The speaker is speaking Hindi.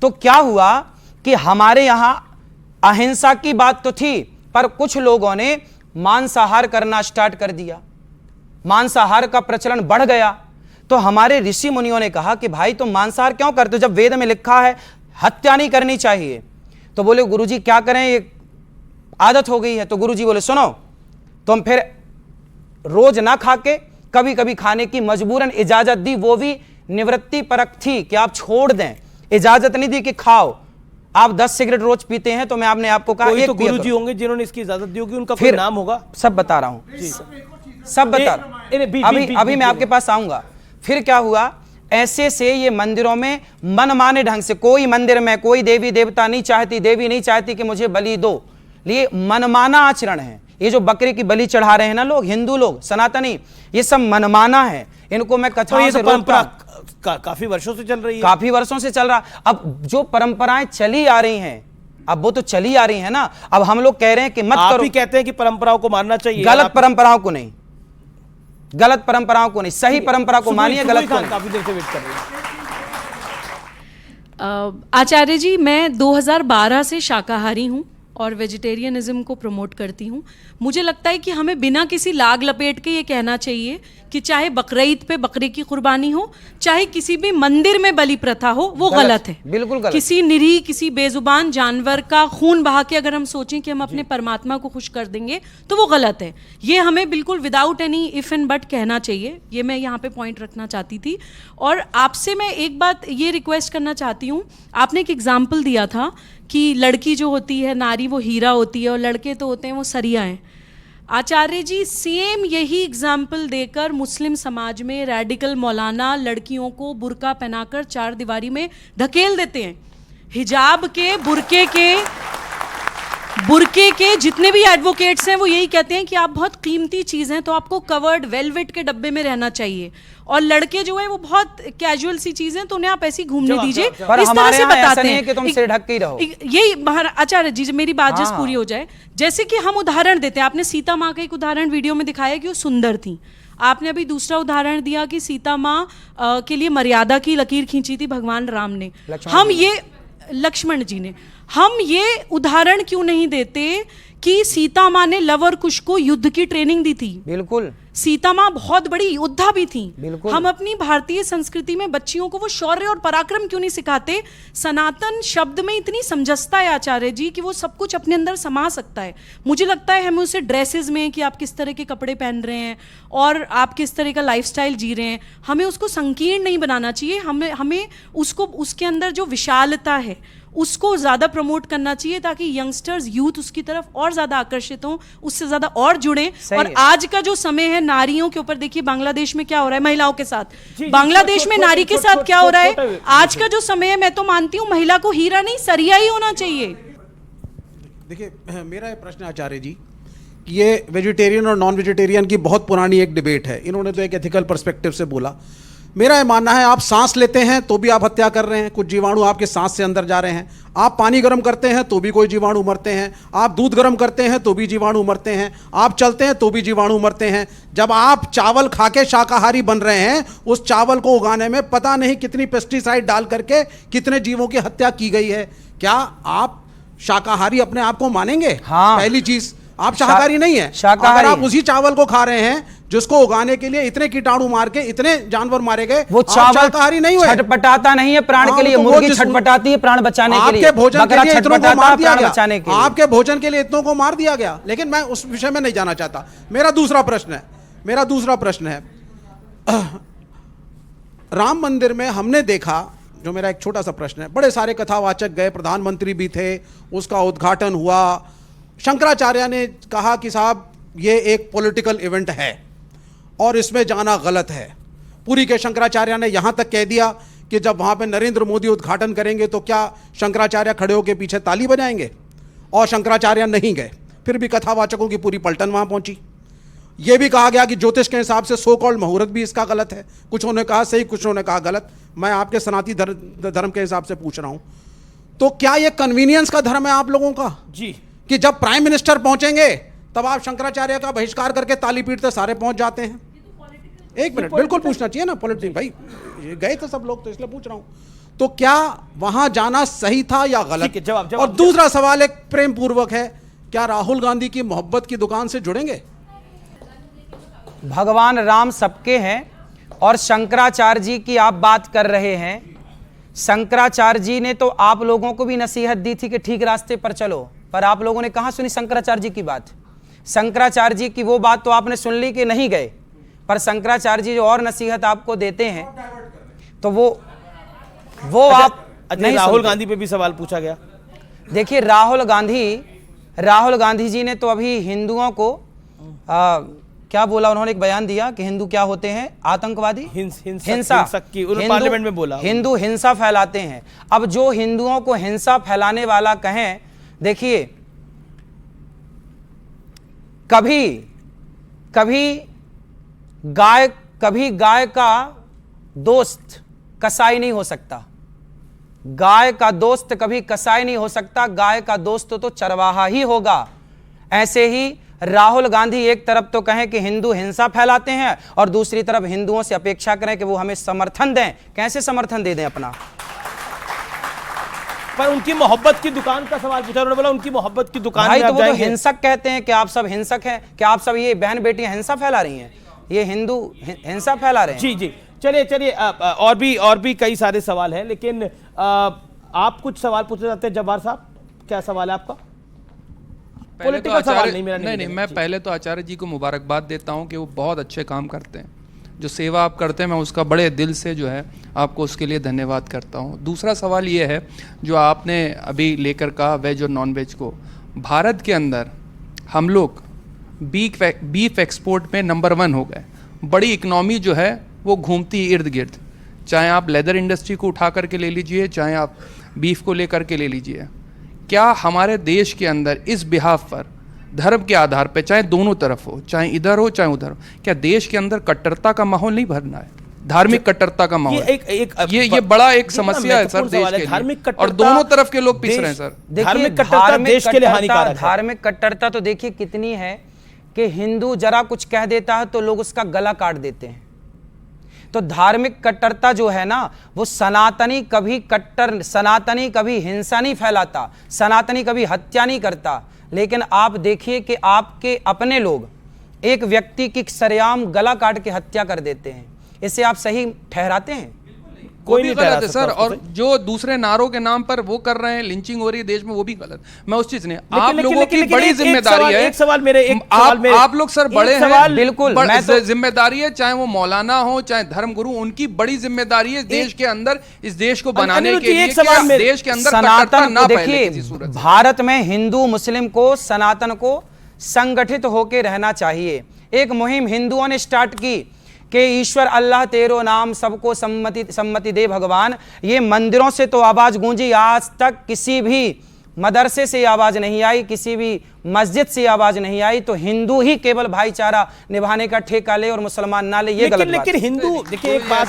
तो क्या हुआ कि हमारे यहां अहिंसा की बात तो थी, पर कुछ लोगों ने मांसाहार करना स्टार्ट कर दिया, मांसाहार का प्रचलन बढ़ गया। तो हमारे ऋषि मुनियों ने कहा कि भाई तुम मांसाहार क्यों करते हो जब वेद में लिखा है हत्या नहीं करनी चाहिए। तो बोले गुरुजी क्या करें, ये आदत हो गई है। तो गुरुजी बोले सुनो, तुम फिर रोज ना खा के कभी कभी खाने की मजबूरन इजाजत दी, वो भी निवृत्ति परक थी कि आप छोड़ दें, इजाजत नहीं दी कि खाओ। आप 10 सिगरेट रोज पीते हैं तो मैं आपने आपको कहा कोई तो गुरुजी होंगे जिन्होंने इसकी इजाजत दी होगी, उनका कोई फिर नाम होगा। सब बता रहा हूं, सब बता रहा हूं, अभी मैं आपके पास आऊंगा। फिर क्या हुआ, ऐसे से ये मंदिरों में मनमाने ढंग से, कोई मंदिर में कोई देवी देवता नहीं चाहती, देवी नहीं चाहती कि मुझे बलि दो, ये मनमाना आचरण है। ये जो बकरे की बलि चढ़ा रहे हैं ना लोग, हिंदू लोग, सनातनी, ये सब मनमाना है। इनको मैं कथाओं से परंपरा काफी वर्षों से चल रही है, काफी वर्षों से चल रहा। अब जो परंपराएं चली आ रही हैं, अब वो तो चली आ रही है ना। अब हम लोग कह रहे हैं कि मत आप करो, ही कहते हैं कि परंपराओं को मानना चाहिए, गलत परंपराओं को नहीं, गलत परंपराओं को नहीं, सही परंपरा को मानिए, गलत को नहीं। काफी देर से वेट कर रहे हैं। आचार्य जी, मैं 2012 से शाकाहारी हूँ और वेजिटेरियनिज्म को प्रमोट करती हूँ। मुझे लगता है कि हमें बिना किसी लाग लपेट के ये कहना चाहिए कि चाहे बकरीद पे बकरे की कुर्बानी हो, चाहे किसी भी मंदिर में बलि प्रथा हो, वो गलत है, बिल्कुल गलत। किसी निरीह, किसी बेजुबान जानवर का खून बहा के अगर हम सोचें कि हम अपने परमात्मा को खुश कर देंगे तो वो गलत है। ये हमें बिल्कुल without any if and but कहना चाहिए। ये मैं यहाँ पे पॉइंट रखना चाहती थी। और आपसे मैं एक बात ये रिक्वेस्ट करना चाहती हूँ, आपने एक एग्जाम्पल दिया था कि लड़की जो होती है, नारी, वो हीरा होती है और लड़के तो होते हैं वो सरिया हैं। आचार्य जी, सेम यही एग्जाम्पल देकर मुस्लिम समाज में रैडिकल मौलाना लड़कियों को बुर्का पहनाकर 4 दीवारी में ढकेल देते हैं। हिजाब के, बुर्के के जितने भी एडवोकेट्स हैं वो यही कहते हैं कि आप बहुत कीमती चीज़ हैं तो आपको कवर्ड वेलवेट के डब्बे में रहना चाहिए, और लड़के जो है वो बहुत कैजुअल सी चीजें तो उन्हें आप ऐसी घूमने दीजिए। इस तरह से बताते हैं कि तुम सिर ढक के ही रहो। यही आचार्य जी, मेरी बात जिस पूरी हो जाए, जैसे कि हम उदाहरण देते हैं, आपने सीता माँ का एक उदाहरण वीडियो में दिखाया कि वो सुंदर थी। आपने अभी दूसरा उदाहरण दिया कि सीता माँ के लिए मर्यादा की लकीर खींची थी भगवान राम ने, लक्ष्मण जी ने। हम ये उदाहरण क्यों नहीं देते कि सीता माँ ने लव और कुश को युद्ध की ट्रेनिंग दी थी? बिल्कुल, सीता माँ बहुत बड़ी योद्धा भी थी। बिल्कुल। हम अपनी भारतीय संस्कृति में बच्चियों को वो शौर्य और पराक्रम क्यों नहीं सिखाते? सनातन शब्द में इतनी समंजसता है आचार्य जी कि वो सब कुछ अपने अंदर समा सकता है। मुझे लगता है हमें उसे ड्रेसेस में कि आप किस तरह के कपड़े पहन रहे हैं और आप किस तरह का लाइफस्टाइल जी रहे हैं, हमें उसको संकीर्ण नहीं बनाना चाहिए। हमें उसको, उसके अंदर जो विशालता है उसको ज़्यादा प्रमोट करना चाहिए ताकि यंगस्टर्स, यूथ उसकी तरफ और ज़्यादा आकर्षित हों, उससे ज़्यादा और जुड़ें। और आज का जो समय है नारियों के ऊपर, देखिए बांग्लादेश में क्या हो रहा है महिलाओं के साथ, बांग्लादेश में नारी के साथ क्या हो रहा है। आज का जो समय है, मैं तो मानती हूँ महिला को हीरा नहीं सरिया ही होना चाहिए। देखिए, मेरा ये प्रश्न आचार्य जी, ये वेजिटेरियन और नॉन वेजिटेरियन की बहुत पुरानी एक डिबेट है। इन्होंने तो एक एथिकल पर्सपेक्टिव से बोला। मेरा ये मानना है, आप सांस लेते हैं तो भी आप हत्या कर रहे हैं, कुछ जीवाणु आपके सांस से अंदर जा रहे हैं। आप पानी गर्म करते हैं तो भी कोई जीवाणु मरते हैं। आप दूध गर्म करते हैं तो भी जीवाणु मरते हैं। आप चलते हैं तो भी जीवाणु मरते हैं। जब आप चावल खा के शाकाहारी बन रहे हैं, उस चावल को उगाने में पता नहीं कितनी पेस्टिसाइड डाल करके कितने जीवों की हत्या की गई है। क्या आप शाकाहारी अपने आप को मानेंगे? हाँ। पहली चीज, आप शाकाहारी नहीं है। शाकाहारी, अगर आप उसी चावल को खा रहे हैं जिसको उगाने के लिए इतने कीटाणु मार के इतने जानवर मारे गए, वो चावल शाकाहारी नहीं हुए। छटपटाता नहीं है प्राण के लिए, मुर्गी छटपटाती है प्राण बचाने के लिए, आपके भोजन के लिए इतनों को मार दिया गया, के आपके भोजन के लिए इतनों को मार दिया गया। लेकिन मैं उस विषय में नहीं जाना चाहता। मेरा दूसरा प्रश्न है, राम मंदिर में हमने देखा, जो मेरा एक छोटा सा प्रश्न है, बड़े सारे कथावाचक गए, प्रधानमंत्री भी थे, उसका उद्घाटन हुआ। शंकराचार्य ने कहा कि साहब ये एक पॉलिटिकल इवेंट है और इसमें जाना गलत है। पुरी के शंकराचार्य ने यहां तक कह दिया कि जब वहां पे नरेंद्र मोदी उद्घाटन करेंगे तो क्या शंकराचार्य खड़े होकर पीछे ताली बजाएंगे? और शंकराचार्य नहीं गए। फिर भी कथावाचकों की पूरी पलटन वहां पहुंची। यह भी कहा गया कि ज्योतिष के हिसाब से सो कॉल्ड मुहूर्त भी इसका गलत है। कुछ ने कहा सही, कुछ ने कहा गलत। मैं आपके सनातनी धर्म के हिसाब से पूछ रहा हूं, तो क्या यह कन्वीनियंस का धर्म है आप लोगों का जी कि जब प्राइम मिनिस्टर पहुंचेंगे तब आप शंकराचार्य का बहिष्कार करके ताली पीटते सारे पहुंच जाते हैं? एक मिनट, बिल्कुल पूछना चाहिए ना, पॉलिटिक्स भाई, गए थे सब लोग तो इसलिए पूछ रहा हूं। तो क्या वहां जाना सही था या गलत? ठीक है, जवाब और दूसरा सवाल एक प्रेम पूर्वक है, क्या राहुल गांधी की मोहब्बत की दुकान से जुड़ेंगे? भगवान राम सबके हैं और शंकराचार्य जी की आप बात कर रहे हैं। शंकराचार्य जी ने तो आप लोगों को भी नसीहत दी थी कि ठीक रास्ते पर चलो, पर आप लोगों ने कहां सुनी शंकराचार्य जी की बात? शंकराचार्य जी की वो बात तो आपने सुन ली कि नहीं गए, पर शंकराचार्य जी जो और नसीहत आपको देते हैं तो वो आप नहीं राहुल सुनते। गांधी पे भी सवाल पूछा गया। देखिए राहुल गांधी जी ने तो अभी हिंदुओं को क्या बोला उन्होंने, एक बयान दिया कि हिंदू क्या होते हैं, आतंकवादी, हिंसक की उन्होंने पार्लियामेंट में बोला। हिंदू हिंसा फैलाते हैं। अब जो हिंदुओं को हिंसा फैलाने वाला कहें, देखिए कभी गाय का दोस्त कसाई नहीं हो सकता। गाय का दोस्त कभी कसाई नहीं हो सकता, गाय का दोस्त तो चरवाहा ही होगा। ऐसे ही राहुल गांधी एक तरफ तो कहें कि हिंदू हिंसा फैलाते हैं और दूसरी तरफ हिंदुओं से अपेक्षा करें कि वो हमें समर्थन दें। कैसे समर्थन दे दें अपना? पर उनकी मोहब्बत की दुकान का सवाल पूछा, उन्होंने बोला उनकी मोहब्बत की दुकान भाई में तो आप वो तो जाएंगे। हिंसक कहते हैं कि आप सब हिंसक हैं, क्या आप सब ये बहन बेटियां हिंसा फैला रही हैं, ये हिंदू हिंसा फैला रहे हैं। जी जी, चलिए और भी कई सारे सवाल हैं, लेकिन आप कुछ सवाल पूछना चाहते हैं जब्बार साहब? क्या सवाल है आपका? पहले तो पॉलिटिकल सवाल आचार्य नहीं, मेरा नहीं, मैं पहले तो आचार्य जी को मुबारकबाद देता हूं कि वो बहुत अच्छे काम करते हैं। जो सेवा आप करते हैं मैं उसका बड़े दिल से जो है आपको उसके लिए धन्यवाद करता हूं। दूसरा सवाल ये है जो आपने अभी लेकर कहा वेज और नॉन वेज को, भारत के अंदर हम लोग बीफ एक्सपोर्ट में नंबर 1 हो गए। बड़ी इकनॉमी जो है वो घूमती इर्द गिर्द, चाहे आप लेदर इंडस्ट्री को उठा करके ले लीजिए, चाहे आप बीफ को लेकर के ले लीजिए। क्या हमारे देश के अंदर इस बिहाफ पर धर्म के आधार पर, चाहे दोनों तरफ हो, चाहे इधर हो चाहे उधर हो, क्या देश के अंदर कट्टरता का माहौल नहीं भरना है? धार्मिक कट्टरता का माहौल, ये बड़ा एक समस्या है सर देश के लिए, और दोनों तरफ के लोग पिस रहे हैं सर। धार्मिक कट्टरता देश के लिए हानिकारक है। धार्मिक कट्टरता तो देखिए कितनी है कि हिंदू जरा कुछ कह देता है तो लोग उसका गला काट देते हैं। तो धार्मिक कट्टरता जो है ना, वो सनातनी कभी हिंसा नहीं फैलाता, सनातनी कभी हत्या नहीं करता। लेकिन आप देखिए कि आपके अपने लोग एक व्यक्ति की सरेआम गला काट के हत्या कर देते हैं। इसे आप सही ठहराते हैं? कोई नहीं गलत है सर। और जो दूसरे नारों के नाम पर वो कर रहे हैं, लिंचिंग हो रही है देश में, वो भी गलत। मैं उस चीज ने आप लोगों की बड़ी जिम्मेदारी है। आप लोग सर बड़े हैं, बिल्कुल जिम्मेदारी है, चाहे वो मौलाना हो चाहे धर्मगुरु, उनकी बड़ी जिम्मेदारी है देश के अंदर इस देश को बनाने के लिए कि देश के अंदर सनातन ना देखिए, भारत में हिंदू मुस्लिम को, सनातन को संगठित होकर रहना चाहिए। एक मुहिम हिंदुओं ने स्टार्ट की कि ईश्वर अल्लाह तेरो नाम सबको सम्मति दे भगवान। ये मंदिरों से तो आवाज गूंजी, आज तक किसी भी मदरसे से आवाज नहीं आई, किसी भी मस्जिद से आवाज नहीं आई। तो हिंदू ही केवल भाईचारा निभाने का ठेका ले और मुसलमान ना ले, ये गलत बात है। लेकिन हिंदू देखिए एक बात